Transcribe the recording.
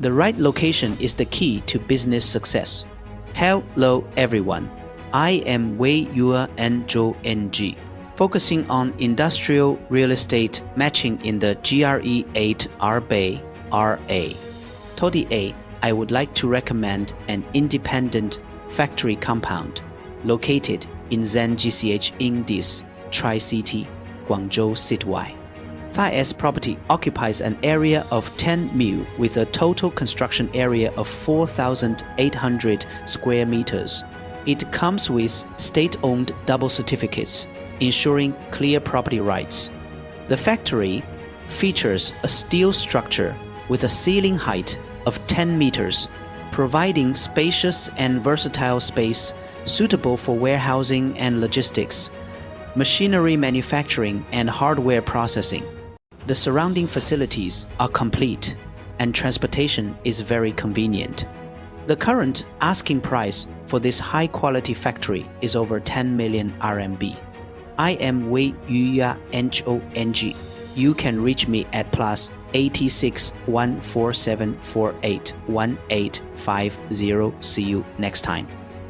The right location is the key to business success. Hello everyone, I am Wei Yue Zhou NG, focusing on industrial real estate matching in the GRE 8 RBay RA. Today, I would like to recommend an independent factory compound located in Zengcheng in this Tri-City, Guangzhou citywide. This property occupies an area of 10 mil with a total construction area of 4,800 square meters. It comes with state-owned double certificates, ensuring clear property rights. The factory features a steel structure with a ceiling height of 10 meters, providing spacious and versatile space suitable for warehousing and logistics, machinery manufacturing and hardware processing. The surrounding facilities are complete and transportation is very convenient. The current asking price for this high-quality factory is over 10 million RMB. I am Wei Yue Zhou. You can reach me at +86 14748 1850. See you next time.